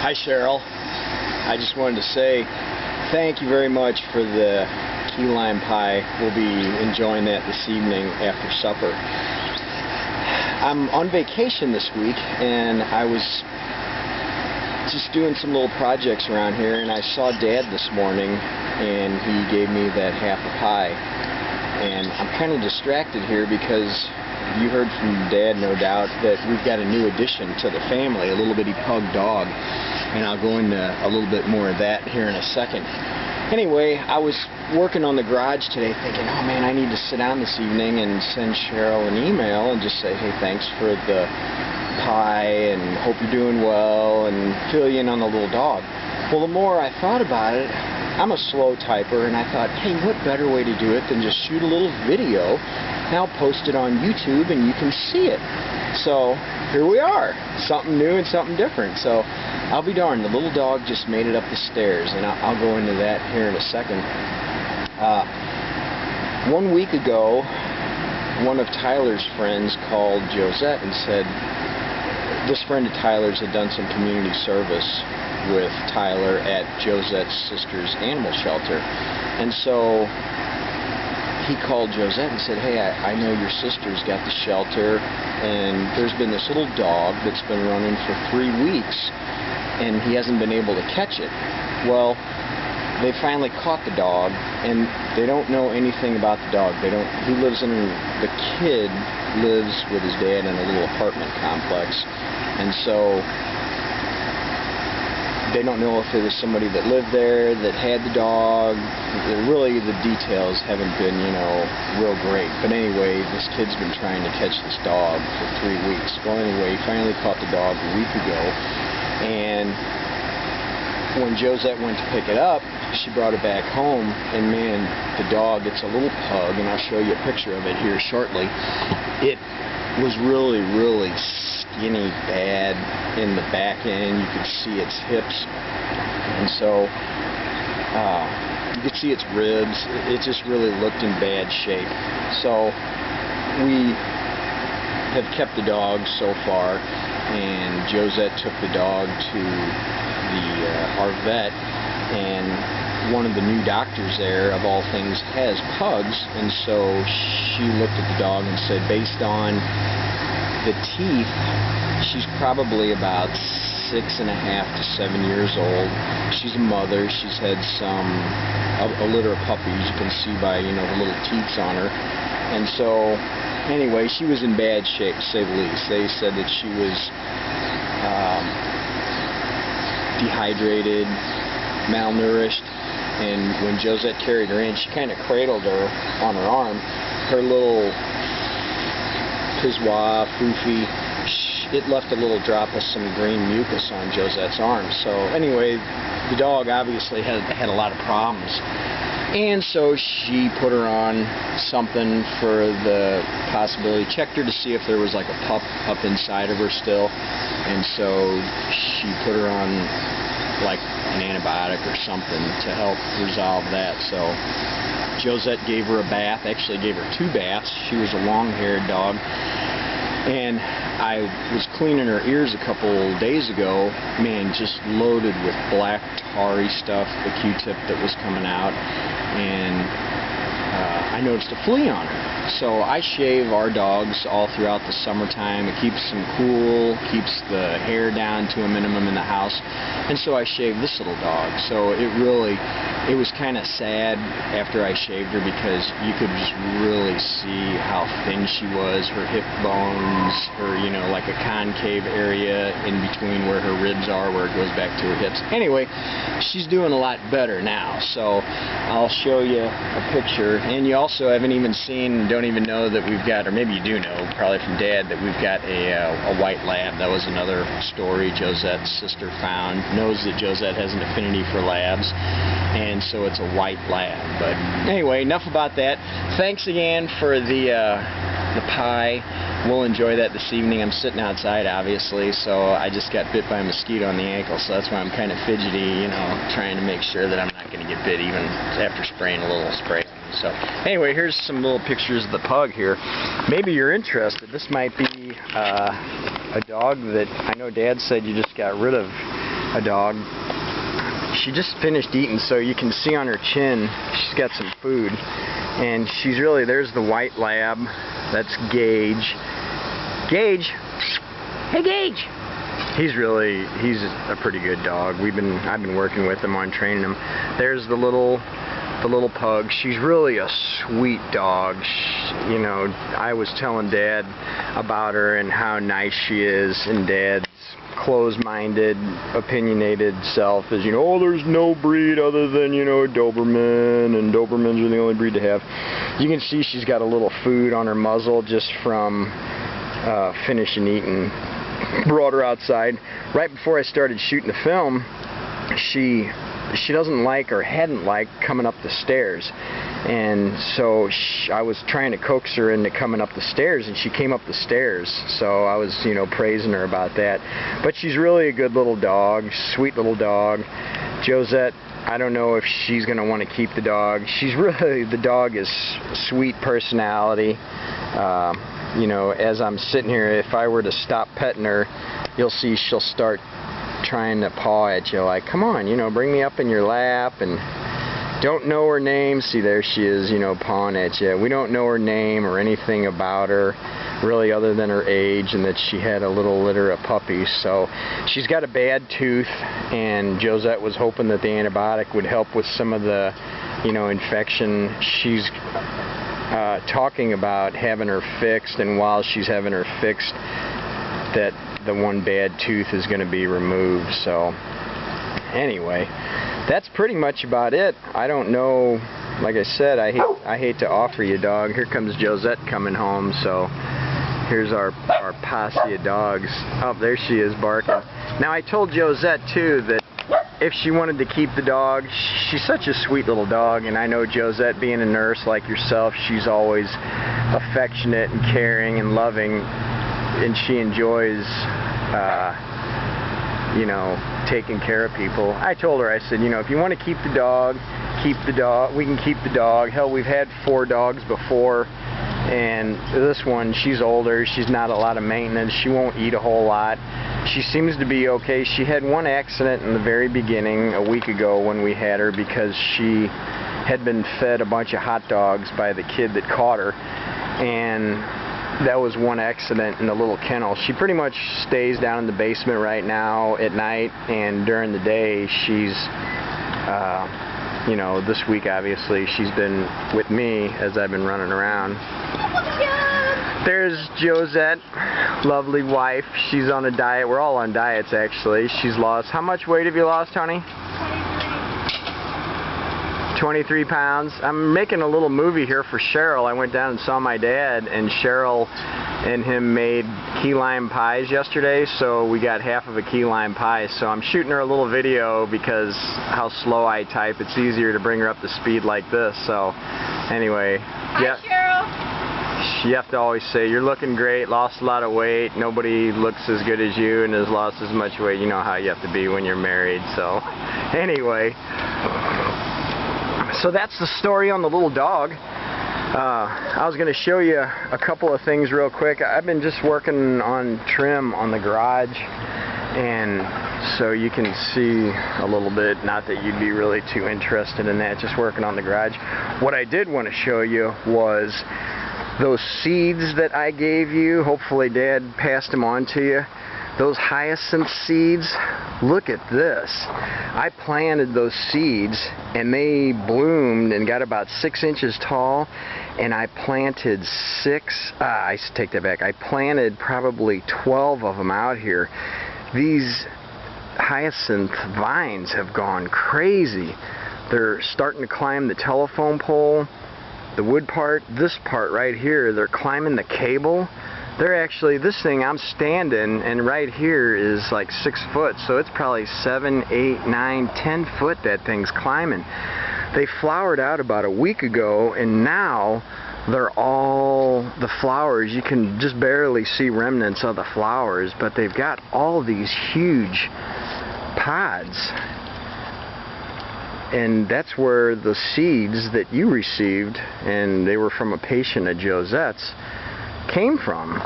Hi Cheryl. I just wanted to say thank you very much for the key lime pie. We'll be enjoying that this evening after supper. I'm on vacation this week and I was just doing some little projects around here, and I saw Dad this morning and he gave me that half a pie. And I'm kind of distracted here because you heard from Dad, no doubt, that we've got a new addition to the family, a little bitty pug dog. And I'll go into a little bit more of that here in a second. Anyway, I was working on the garage today thinking, oh man, I need to sit down this evening and send Cheryl an email and just say, hey, thanks for the pie and hope you're doing well, and fill you in on the little dog. Well, the more I thought about it, I'm a slow typer, and I thought, hey, what better way to do it than just shoot a little video, now post it on YouTube and you can see it. So here we are, something new and something different. So I'll be darned, the little dog just made it up the stairs, and I'll go into that here in a second. 1 week ago, one of Tyler's friends called Josette and said this friend of Tyler's had done some community service with Tyler at Josette's sister's animal shelter. And so he called Josette and said, hey, I know your sister's got the shelter, and there's been this little dog that's been running for 3 weeks, and he hasn't been able to catch it. Well, they finally caught the dog, and they don't know anything about the dog. The kid lives with his dad in a little apartment complex, and so they don't know if it was somebody that lived there that had the dog. Really, the details haven't been, real great. But anyway, this kid's been trying to catch this dog for 3 weeks. Well, anyway, he finally caught the dog a week ago, and when Josette went to pick it up, she brought it back home, and man, the dog, it's a little pug, and I'll show you a picture of it here shortly. It was really, really skinny bad in the back end. You could see its hips, and so you could see its ribs. It just really looked in bad shape. So we have kept the dog so far, and Josette took the dog to our vet, and one of the new doctors there, of all things, has pugs, and so she looked at the dog and said, based on the teeth, she's probably about 6.5 to 7 years old. She's a mother. She's had a litter of puppies. You can see by, the little teats on her. And so, anyway, she was in bad shape, to say the least. They said that she was dehydrated, malnourished, and when Josette carried her in, she kind of cradled her on her arm. Her little pissoir, foofy, it left a little drop of some green mucus on Josette's arm. So anyway, the dog obviously had a lot of problems, and so she put her on something for the possibility, checked her to see if there was like a pup up inside of her still, and so she put her on like an antibiotic or something to help resolve that. So Josette gave her a bath, actually gave her 2 baths. She was a long-haired dog, and I was cleaning her ears a couple days ago, man, just loaded with black tarry stuff, the Q-tip that was coming out, and I noticed a flea on her. So I shave our dogs all throughout the summertime. It keeps them cool, keeps the hair down to a minimum in the house, and so I shaved this little dog. So it was kind of sad after I shaved her, because you could just really see how thin she was, her hip bones, her, like a concave area in between where her ribs are, where it goes back to her hips. Anyway, she's doing a lot better now, so I'll show you a picture. And you also haven't even seen, don't even know that we've got, or maybe you do know, probably from Dad, that we've got a white lab. That was another story Josette's sister found. Knows that Josette has an affinity for labs, and so it's a white lab. But anyway, enough about that. Thanks again for the pie. We'll enjoy that this evening. I'm sitting outside, obviously, so I just got bit by a mosquito on the ankle, so that's why I'm kind of fidgety, trying to make sure that I'm not going to get bit even after spraying a little spray. So anyway, here's some little pictures of the pug here. Maybe you're interested. This might be a dog that I know Dad said you just got rid of a dog. She just finished eating, so you can see on her chin she's got some food. And she's really, there's the white lab. That's Gage. Gage! Hey, Gage! He's a pretty good dog. I've been working with him on training him. There's the little pug. She's really a sweet dog. You know, I was telling Dad about her and how nice she is, and Dad's closed-minded, opinionated self is, you know, oh, there's no breed other than, you know, Doberman, and Dobermans are the only breed to have. You can see she's got a little food on her muzzle just from finishing eating. Brought her outside. Right before I started shooting the film, she doesn't like, or hadn't liked, coming up the stairs. And so I was trying to coax her into coming up the stairs, and she came up the stairs. So I was, you know, praising her about that. But she's really a good little dog, sweet little dog. Josette, I don't know if she's going to want to keep the dog. The dog is sweet personality. You know, as I'm sitting here, if I were to stop petting her, you'll see she'll start trying to paw at you, like, come on, you know, bring me up in your lap, and don't know her name. See, there she is, you know, pawing at you. We don't know her name or anything about her, really, other than her age and that she had a little litter of puppies. So she's got a bad tooth, and Josette was hoping that the antibiotic would help with some of the, you know, infection. She's talking about having her fixed, and while she's having her fixed, that the one bad tooth is going to be removed. So anyway, that's pretty much about it. I don't know, like I said, I hate to offer you a dog. Here comes Josette coming home, so here's our posse of dogs. Oh, there she is barking. Now, I told Josette too that if she wanted to keep the dog, she's such a sweet little dog, and I know Josette, being a nurse like yourself, she's always affectionate and caring and loving, and she enjoys you know, taking care of people. I told her, I said, you know, if you want to keep the dog, we can keep the dog. Hell, we've had 4 dogs before, and this one, she's older, she's not a lot of maintenance, she won't eat a whole lot. She seems to be okay. She had one accident in the very beginning, a week ago, when we had her, because she had been fed a bunch of hot dogs by the kid that caught her, and that was one accident in the little kennel. She pretty much stays down in the basement right now at night, and during the day she's you know, this week obviously she's been with me as I've been running around. There's Josette, lovely wife. She's on a diet. We're all on diets, actually. She's lost, how much weight have you lost, honey? 23 pounds. I'm making a little movie here for Cheryl. I went down and saw my dad, and Cheryl and him made key lime pies yesterday, so we got half of a key lime pie. So I'm shooting her a little video, because how slow I type, it's easier to bring her up to speed like this. So anyway, yeah. Hi, Cheryl. You have to always say, you're looking great, lost a lot of weight, nobody looks as good as you and has lost as much weight. You know how you have to be when you're married. So anyway, so that's the story on the little dog. I was going to show you a couple of things real quick. I've been just working on trim on the garage, and so you can see a little bit, not that you'd be really too interested in that, just working on the garage. What I did want to show you was those seeds that I gave you. Hopefully Dad passed them on to you. Those hyacinth seeds, look at this. I planted those seeds, and they bloomed and got about 6 inches tall, and I planted I take that back. I planted probably 12 of them out here. These hyacinth vines have gone crazy. They're starting to climb the telephone pole, the wood part, this part right here. They're climbing the cable. They're actually, this thing I'm standing, and right here is like 6 foot, so it's probably 7, 8, 9, 10 foot that thing's climbing. They flowered out about a week ago, and now they're all, the flowers, you can just barely see remnants of the flowers, but they've got all these huge pods. And that's where the seeds that you received, and they were from a patient of Josette's, came from.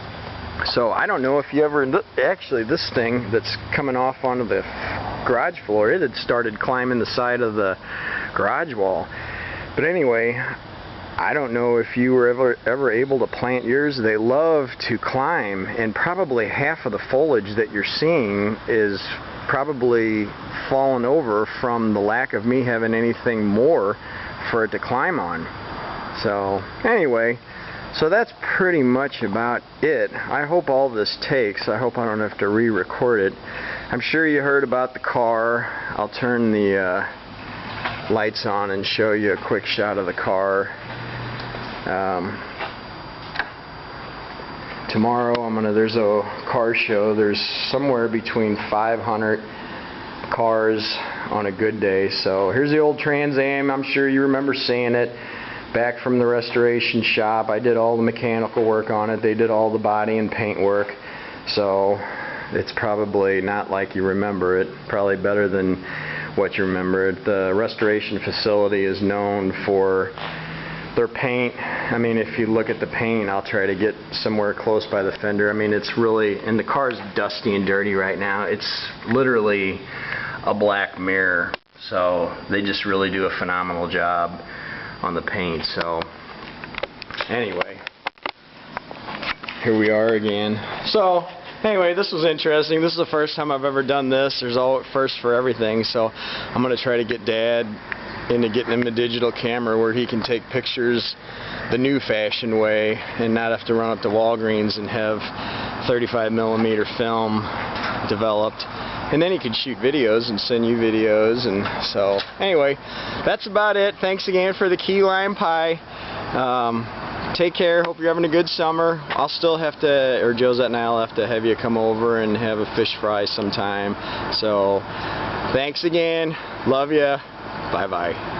So I don't know if you ever, actually this thing that's coming off onto the garage floor. It had started climbing the side of the garage wall. But anyway, I don't know if you were ever able to plant yours. They love to climb, and probably half of the foliage that you're seeing is probably fallen over from the lack of me having anything more for it to climb on. So anyway, so that's pretty much about it. I hope all this takes. I hope I don't have to re-record it. I'm sure you heard about the car. I'll turn the lights on and show you a quick shot of the car. Tomorrow there's a car show. There's somewhere between 500 cars on a good day. So here's the old Trans Am. I'm sure you remember seeing it. Back from the restoration shop. I did all the mechanical work on it. They did all the body and paint work. So it's probably not like you remember it. Probably better than what you remember. The restoration facility is known for their paint. I mean, if you look at the paint, I'll try to get somewhere close by the fender. I mean, it's really, and the car's dusty and dirty right now. It's literally a black mirror. So they just really do a phenomenal job on the paint. So anyway, here we are again. So anyway, this was interesting. This is the first time I've ever done this. There's all first for everything. So I'm going to try to get Dad into getting him a digital camera where he can take pictures the new fashion way and not have to run up to Walgreens and have 35mm film developed. And then he could shoot videos and send you videos. And so anyway, that's about it. Thanks again for the key lime pie. Take care. Hope you're having a good summer. I'll still have to, or Josette and I'll have to have you come over and have a fish fry sometime. So thanks again. Love ya. Bye bye.